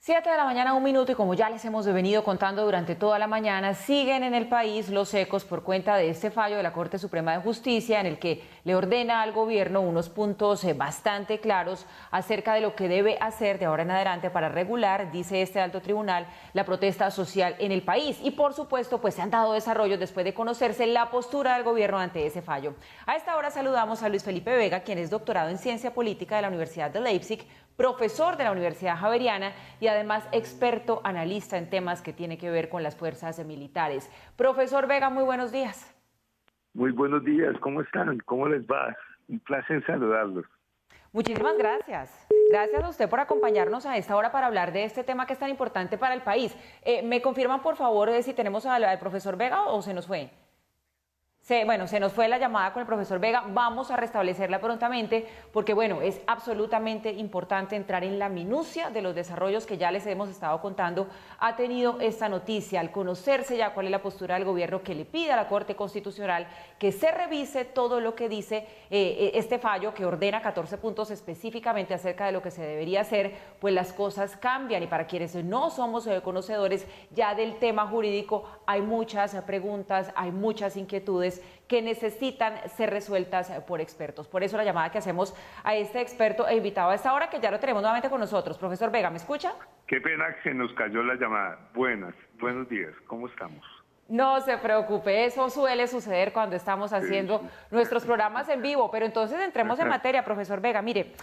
7 de la mañana, 1 minuto, y como ya les hemos venido contando durante toda la mañana, siguen en el país los ecos por cuenta de este fallo de la Corte Suprema de Justicia en el que le ordena al gobierno unos puntos bastante claros acerca de lo que debe hacer de ahora en adelante para regular, dice este alto tribunal, la protesta social en el país. Y por supuesto, pues se han dado desarrollos después de conocerse la postura del gobierno ante ese fallo. A esta hora saludamos a Luis Felipe Vega, quien es doctorado en Ciencia Política de la Universidad de Leipzig, profesor de la Universidad Javeriana y además experto analista en temas que tienen que ver con las fuerzas militares. Profesor Vega, muy buenos días. Muy buenos días, ¿cómo están? ¿Cómo les va? Un placer saludarlos. Muchísimas gracias. Gracias a usted por acompañarnos a esta hora para hablar de este tema que es tan importante para el país. ¿Me confirman, por favor, si tenemos al profesor Vega o se nos fue? Bueno, se nos fue la llamada con el profesor Vega, vamos a restablecerla prontamente porque, bueno, es absolutamente importante entrar en la minucia de los desarrollos que ya les hemos estado contando. Ha tenido esta noticia al conocerse ya cuál es la postura del gobierno que le pide a la Corte Constitucional que se revise todo lo que dice este fallo que ordena 14 puntos específicamente acerca de lo que se debería hacer, pues las cosas cambian y para quienes no somos conocedores ya del tema jurídico hay muchas preguntas, hay muchas inquietudes que necesitan ser resueltas por expertos. Por eso la llamada que hacemos a este experto e invitado a esta hora, que ya lo tenemos nuevamente con nosotros. Profesor Vega, ¿me escucha? Qué pena que se nos cayó la llamada. Buenos días, ¿cómo estamos? No se preocupe, eso suele suceder cuando estamos haciendo nuestros programas en vivo, pero entonces entremos en materia, profesor Vega. Mire,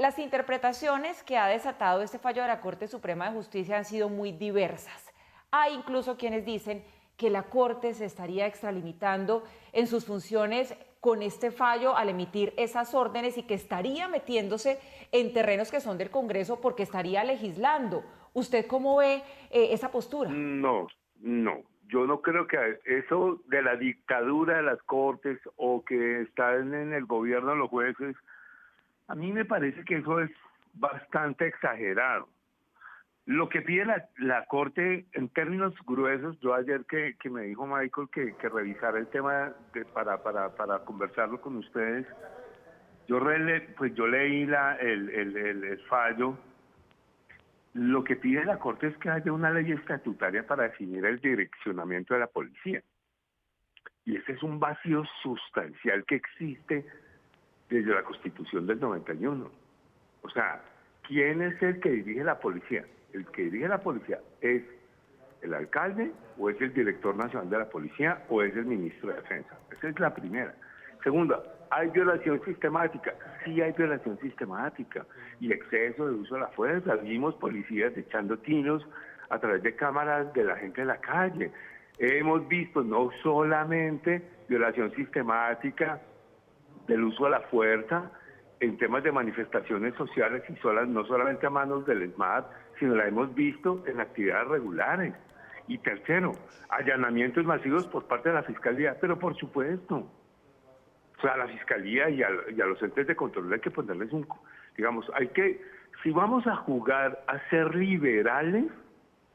las interpretaciones que ha desatado este fallo de la Corte Suprema de Justicia han sido muy diversas. Hay incluso quienes dicen que la Corte se estaría extralimitando en sus funciones con este fallo al emitir esas órdenes y que estaría metiéndose en terrenos que son del Congreso porque estaría legislando. ¿Usted cómo ve esa postura? No, yo no creo que eso de la dictadura de las cortes o que están en el gobierno los jueces, a mí me parece que eso es bastante exagerado. Lo que pide la Corte, en términos gruesos, yo ayer que me dijo Michael que revisara el tema para conversarlo con ustedes, yo leí el fallo. Lo que pide la Corte es que haya una ley estatutaria para definir el direccionamiento de la policía. Y ese es un vacío sustancial que existe desde la Constitución del 91. O sea, ¿quién es el que dirige la policía? El que dirige la policía es el alcalde o es el director nacional de la policía o es el ministro de Defensa. Esa es la primera. Segunda, ¿hay violación sistemática? Sí hay violación sistemática y exceso de uso de la fuerza. Vimos policías echando tiros a través de cámaras de la gente en la calle. Hemos visto no solamente violación sistemática del uso de la fuerza en temas de manifestaciones sociales y no solamente a manos del ESMAD, sino la hemos visto en actividades regulares. Y tercero, allanamientos masivos por parte de la Fiscalía, pero por supuesto, o sea, a la Fiscalía y a los entes de control hay que ponerles si vamos a jugar a ser liberales,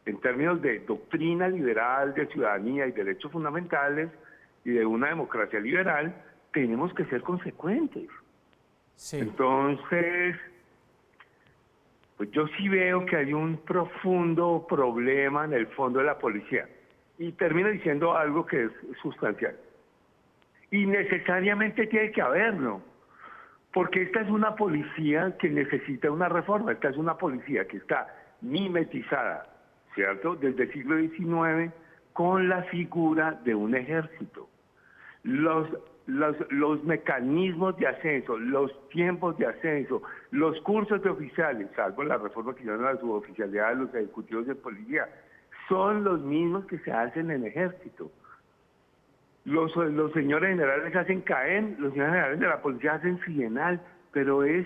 en términos de doctrina liberal, de ciudadanía y derechos fundamentales, y de una democracia liberal, tenemos que ser consecuentes. Sí. Entonces, pues yo sí veo que hay un profundo problema en el fondo de la policía. Y termino diciendo algo que es sustancial. Y necesariamente tiene que haberlo. Porque esta es una policía que necesita una reforma. Esta es una policía que está mimetizada, ¿cierto?, desde el siglo XIX con la figura de un ejército. Los mecanismos de ascenso, los tiempos de ascenso, los cursos de oficiales, salvo la reforma que hicieron a la suboficialidad de los ejecutivos de policía, son los mismos que se hacen en el ejército. Los señores generales hacen CAEN, los señores generales de la policía hacen CIENAL, pero es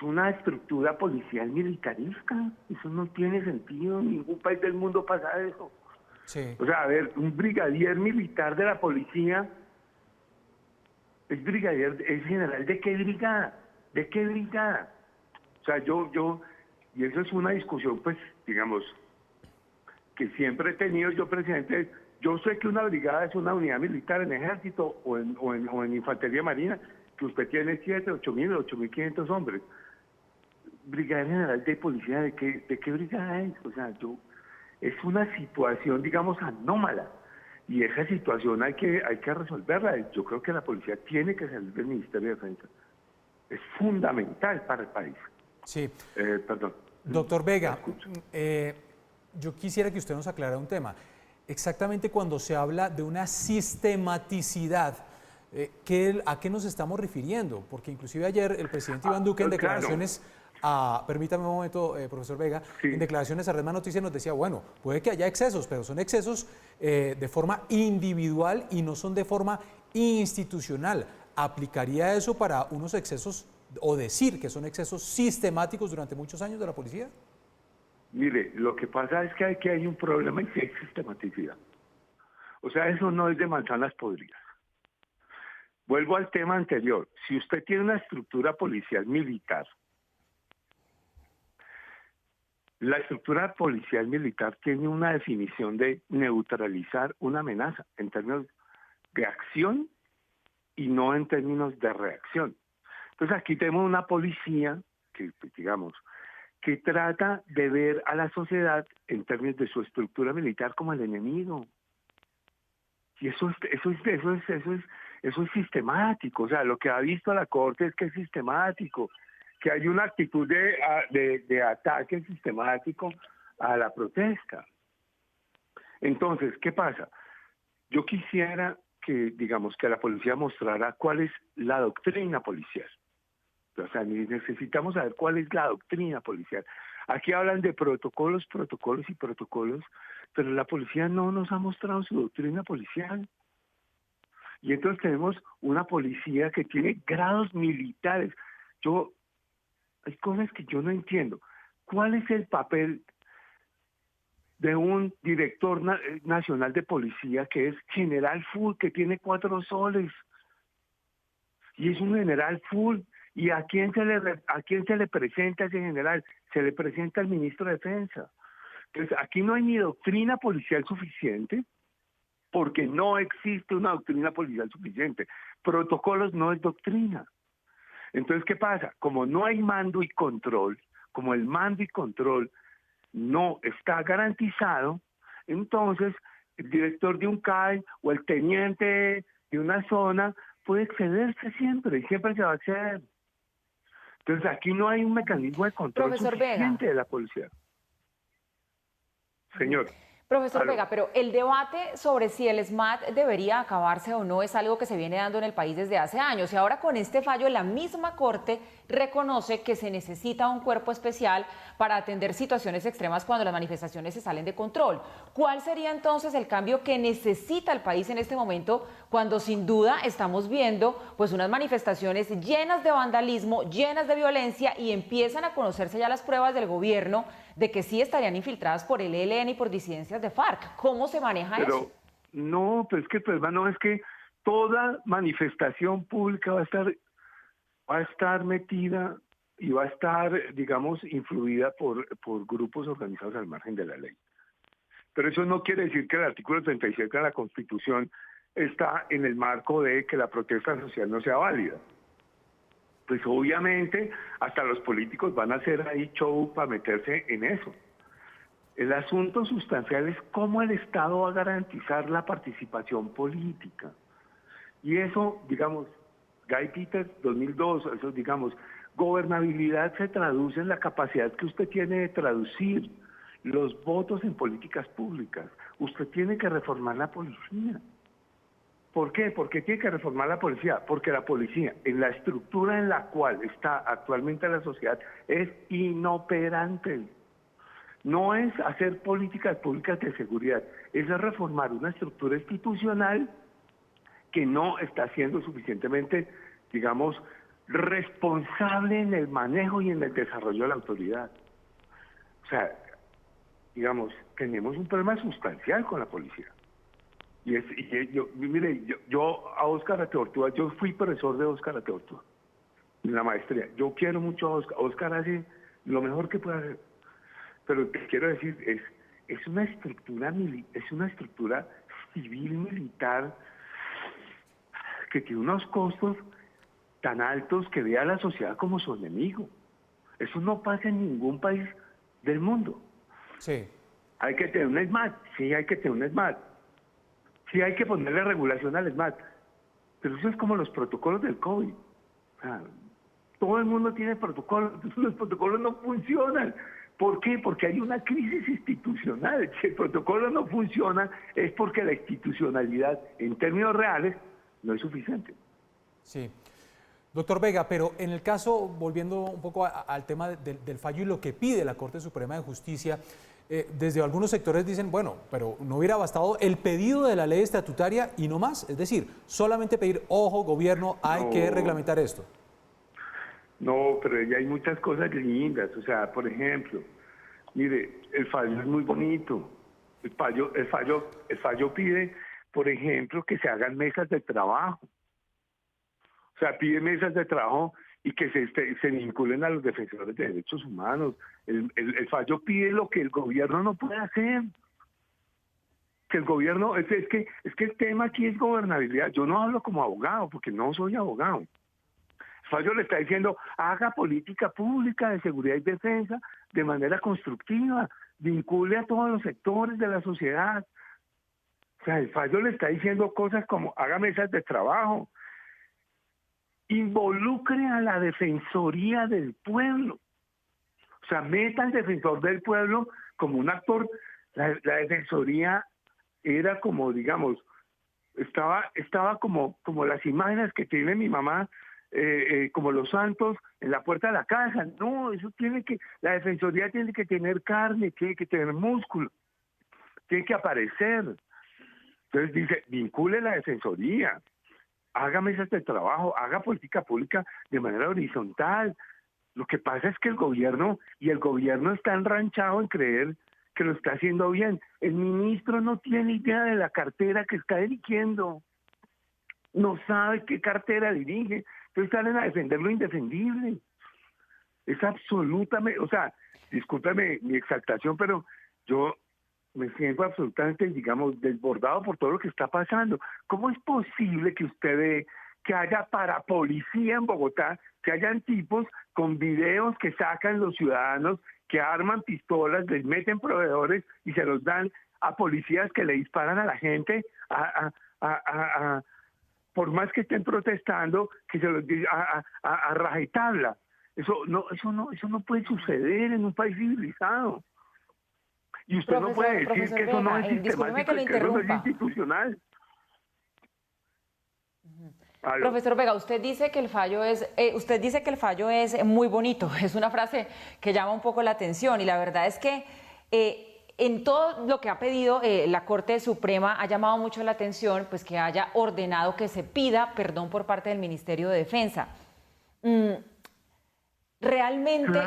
una estructura policial militarista. Eso no tiene sentido, en ningún país del mundo pasa eso. Sí. O sea, a ver, un brigadier militar de la policía es general ¿de qué brigada? ¿De qué brigada? O sea, y eso es una discusión, pues, digamos, que siempre he tenido yo presente. Yo sé que una brigada es una unidad militar en ejército o en infantería marina, que usted tiene 7, 8.000, 8.500 hombres. brigadier general de policía, ¿de qué brigada es? O sea, es una situación, digamos, anómala. Y esa situación hay que resolverla. Yo creo que la policía tiene que salir del Ministerio de Defensa. Es fundamental para el país. Sí. Perdón. Doctor Vega, yo quisiera que usted nos aclarara un tema. Exactamente cuando se habla de una sistematicidad, ¿a qué nos estamos refiriendo? Porque inclusive ayer el presidente Iván Duque en declaraciones permítame un momento, profesor Vega, sí. En declaraciones a Red Más Noticias nos decía, bueno, puede que haya excesos, pero son excesos de forma individual y no son de forma institucional. ¿Aplicaría eso para unos excesos o decir que son excesos sistemáticos durante muchos años de la policía? Mire, lo que pasa es que aquí hay un problema y que hay sistematicidad. O sea, eso no es de manzanas podridas. Vuelvo al tema anterior. Si usted tiene una estructura policial militar, la estructura policial militar tiene una definición de neutralizar una amenaza en términos de acción y no en términos de reacción. Entonces aquí tenemos una policía que, digamos, que trata de ver a la sociedad en términos de su estructura militar como el enemigo. Y eso es sistemático. O sea, lo que ha visto la Corte es que es sistemático, que hay una actitud de ataque sistemático a la protesta. Entonces, ¿qué pasa? Yo quisiera que, digamos, que la policía mostrara cuál es la doctrina policial. O sea, necesitamos saber cuál es la doctrina policial. Aquí hablan de protocolos, pero la policía no nos ha mostrado su doctrina policial. Y entonces tenemos una policía que tiene grados militares. Hay cosas que yo no entiendo. ¿Cuál es el papel de un director nacional de policía que es general full, que tiene 4 soles? Y es un general full. ¿Y a quién se le presenta ese general? Se le presenta al ministro de Defensa. Entonces, aquí no hay ni doctrina policial suficiente, porque no existe una doctrina policial suficiente. Protocolos no es doctrina. Entonces, ¿qué pasa? Como no hay mando y control, como el mando y control no está garantizado, entonces el director de un CAI o el teniente de una zona puede excederse siempre y siempre se va a exceder. Entonces aquí no hay un mecanismo de control Profesor Vega. suficiente de la policía. Señor. Profesor Vega, pero el debate sobre si el SMAT debería acabarse o no es algo que se viene dando en el país desde hace años. Y ahora con este fallo, la misma Corte reconoce que se necesita un cuerpo especial para atender situaciones extremas cuando las manifestaciones se salen de control. ¿Cuál sería entonces el cambio que necesita el país en este momento cuando sin duda estamos viendo pues unas manifestaciones llenas de vandalismo, llenas de violencia y empiezan a conocerse ya las pruebas del gobierno de que sí estarían infiltradas por el ELN y por disidencias de FARC? ¿Cómo se maneja eso? No, pues es que, hermano, es que toda manifestación pública va a estar metida y va a estar, digamos, influida por grupos organizados al margen de la ley. Pero eso no quiere decir que el artículo 37 de la Constitución está en el marco de que la protesta social no sea válida. Pues obviamente hasta los políticos van a hacer ahí show para meterse en eso. El asunto sustancial es cómo el Estado va a garantizar la participación política. Y eso, digamos, Guy Peters, 2002, eso, digamos, gobernabilidad se traduce en la capacidad que usted tiene de traducir los votos en políticas públicas. Usted tiene que reformar la policía. ¿Por qué? ¿Por qué tiene que reformar la policía? Porque la policía, en la estructura en la cual está actualmente la sociedad, es inoperante. No es hacer políticas públicas de seguridad, es reformar una estructura institucional que no está siendo suficientemente, digamos, responsable en el manejo y en el desarrollo de la autoridad. O sea, digamos, tenemos un problema sustancial con la policía. Yo a Óscar Ateortúa, yo fui profesor de Óscar Ateortúa en la maestría. Yo quiero mucho a Óscar. Óscar hace lo mejor que puede hacer. Pero te quiero decir, es una estructura civil militar que tiene unos costos tan altos que ve a la sociedad como su enemigo. Eso no pasa en ningún país del mundo. Sí. Hay que tener un SMAT, sí hay que tener un SMAT. Sí hay que ponerle regulación al SMAT. Pero eso es como los protocolos del COVID. O sea, todo el mundo tiene protocolos, los protocolos no funcionan. ¿Por qué? Porque hay una crisis institucional. Si el protocolo no funciona es porque la institucionalidad en términos reales no es suficiente. Sí. Doctor Vega, pero en el caso, volviendo un poco al tema del fallo y lo que pide la Corte Suprema de Justicia, desde algunos sectores dicen, bueno, pero no hubiera bastado el pedido de la ley estatutaria y no más. Es decir, solamente pedir, ojo, gobierno, hay que reglamentar esto. No, pero ya hay muchas cosas lindas. O sea, por ejemplo, mire, el fallo es muy bonito. El fallo pide, por ejemplo, que se hagan mesas de trabajo. O sea, pide mesas de trabajo y que se vinculen a los defensores de derechos humanos. El fallo pide lo que el gobierno no puede hacer. Que el gobierno, es que el tema aquí es gobernabilidad. Yo no hablo como abogado, porque no soy abogado. El fallo le está diciendo, haga política pública de seguridad y defensa de manera constructiva, vincule a todos los sectores de la sociedad. O sea, el fallo le está diciendo cosas como, haga mesas de trabajo, involucre a la Defensoría del Pueblo. O sea, meta al defensor del pueblo como un actor. La Defensoría era como, digamos, estaba como las imágenes que tiene mi mamá, como los santos en la puerta de la casa. No, eso la Defensoría tiene que tener carne, tiene que tener músculo, tiene que aparecer. Entonces dice, vincule la Defensoría, haga mesas de trabajo, haga política pública de manera horizontal. Lo que pasa es que el gobierno está enranchado en creer que lo está haciendo bien. El ministro no tiene idea de la cartera que está dirigiendo. No sabe qué cartera dirige. Entonces salen a defender lo indefendible. Es absolutamente, o sea, discúlpame mi exaltación, pero yo me siento absolutamente, digamos, desbordado por todo lo que está pasando. ¿Cómo es posible que usted ve que haya parapolicía en Bogotá, que hayan tipos con videos que sacan los ciudadanos, que arman pistolas, les meten proveedores y se los dan a policías que le disparan a la gente, por más que estén protestando, que se los a rajatabla? Eso no puede suceder en un país civilizado. Y usted no puede decir que eso no es sistemático, que eso no es institucional. Profesor Vega, usted dice que el fallo es muy bonito. Es una frase que llama un poco la atención y la verdad es que en todo lo que ha pedido la Corte Suprema ha llamado mucho la atención, pues que haya ordenado que se pida perdón por parte del Ministerio de Defensa. ¿Realmente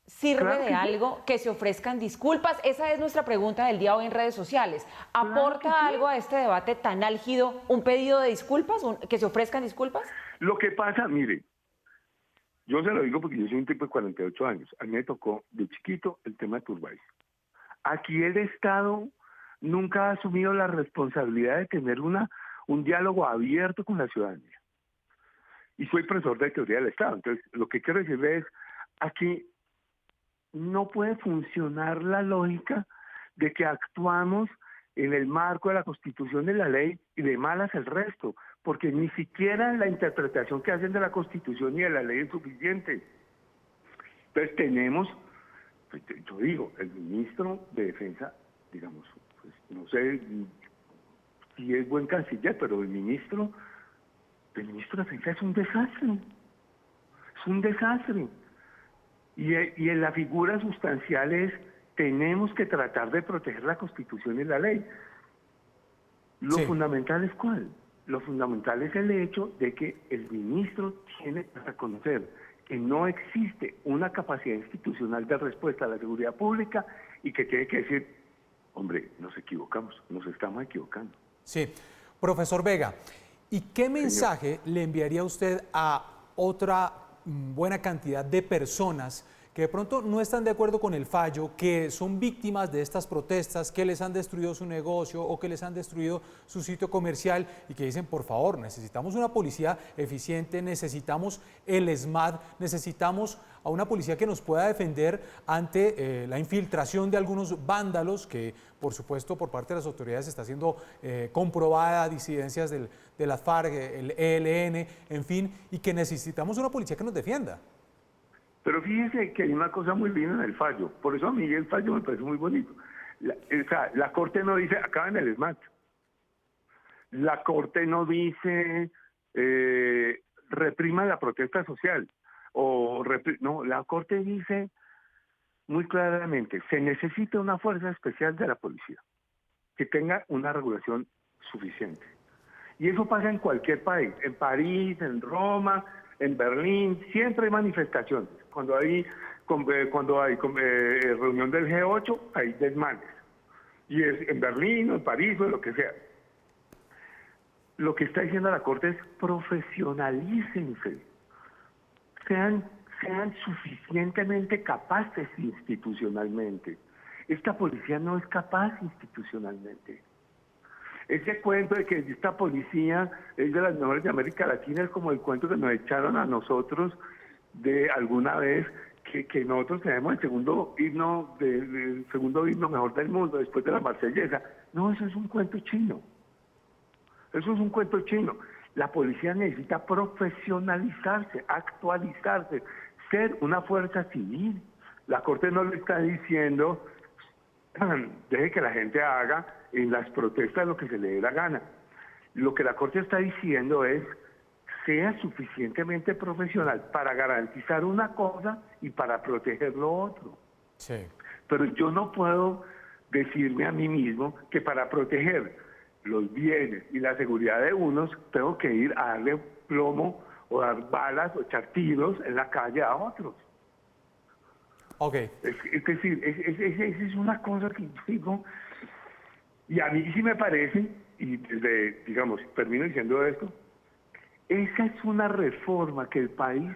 sirve de algo que se ofrezcan disculpas? Esa es nuestra pregunta del día hoy en redes sociales. ¿Aporta algo a este debate tan álgido un pedido de disculpas, que se ofrezcan disculpas? Lo que pasa, mire, yo se lo digo porque yo soy un tipo de 48 años. A mí me tocó de chiquito el tema de Turbay. Aquí el Estado nunca ha asumido la responsabilidad de tener un diálogo abierto con la ciudadanía. Y soy profesor de teoría del Estado. Entonces, lo que quiero decirle es, aquí no puede funcionar la lógica de que actuamos en el marco de la Constitución y la ley y de malas el resto, porque ni siquiera la interpretación que hacen de la Constitución y de la ley es suficiente. Entonces tenemos, pues, yo digo, el ministro de Defensa, digamos, pues, no sé si es buen canciller, pero el ministro de Defensa es un desastre. Es un desastre. Y en la figura sustancial es, tenemos que tratar de proteger la Constitución y la ley. Lo fundamental es ¿cuál? Lo fundamental es el hecho de que el ministro tiene que reconocer que no existe una capacidad institucional de respuesta a la seguridad pública y que tiene que decir, hombre, nos equivocamos, nos estamos equivocando. Sí. Profesor Vega, ¿y qué mensaje le enviaría usted a otra buena cantidad de personas que de pronto no están de acuerdo con el fallo, que son víctimas de estas protestas, que les han destruido su negocio o que les han destruido su sitio comercial y que dicen, por favor, necesitamos una policía eficiente, necesitamos el ESMAD, necesitamos a una policía que nos pueda defender ante la infiltración de algunos vándalos que, por supuesto, por parte de las autoridades está siendo comprobada, disidencias de la FARC, el ELN, en fin, y que necesitamos una policía que nos defienda. Pero fíjense que hay una cosa muy linda en el fallo. Por eso a mí el fallo me parece muy bonito. La Corte no dice, acaben el ESMAD. La Corte no dice, reprima la protesta social. No, la Corte dice muy claramente, se necesita una fuerza especial de la policía que tenga una regulación suficiente. Y eso pasa en cualquier país, en París, en Roma, en Berlín, siempre hay manifestaciones. Cuando hay reunión del G8, hay desmanes. Y es en Berlín o en París o en lo que sea. Lo que está diciendo la Corte es profesionalícense. Sean suficientemente capaces institucionalmente. Esta policía no es capaz institucionalmente. Ese cuento de que esta policía es de las mejores de América Latina es como el cuento que nos echaron a nosotros de alguna vez que nosotros tenemos el segundo himno mejor del mundo después de la Marsellesa. No, eso es un cuento chino. Eso es un cuento chino. La policía necesita profesionalizarse, actualizarse, ser una fuerza civil. La Corte no le está diciendo, deje que la gente haga en las protestas lo que se le dé la gana. Lo que la Corte está diciendo es, sea suficientemente profesional para garantizar una cosa y para proteger lo otro. Sí. Pero yo no puedo decirme a mí mismo que para proteger los bienes y la seguridad de unos tengo que ir a darle plomo o dar balas o echar tiros en la calle a otros. Ok. Es decir, esa es una cosa que digo, y a mí sí me parece, y desde, digamos, termino diciendo esto, esa es una reforma que el país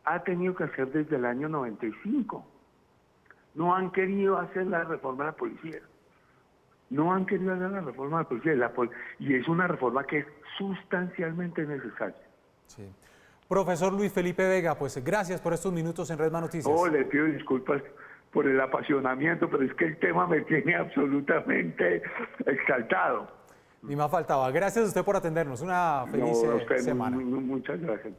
ha tenido que hacer desde el año 95. No han querido hacer la reforma de la policía. No han querido hacer la reforma de la policía. Y es una reforma que es sustancialmente necesaria. Sí. Profesor Luis Felipe Vega, pues gracias por estos minutos en Redman Noticias. Oh, le pido disculpas por el apasionamiento, pero es que el tema me tiene absolutamente exaltado. Ni más faltaba. Gracias a usted por atendernos. Una feliz semana. Muchas gracias.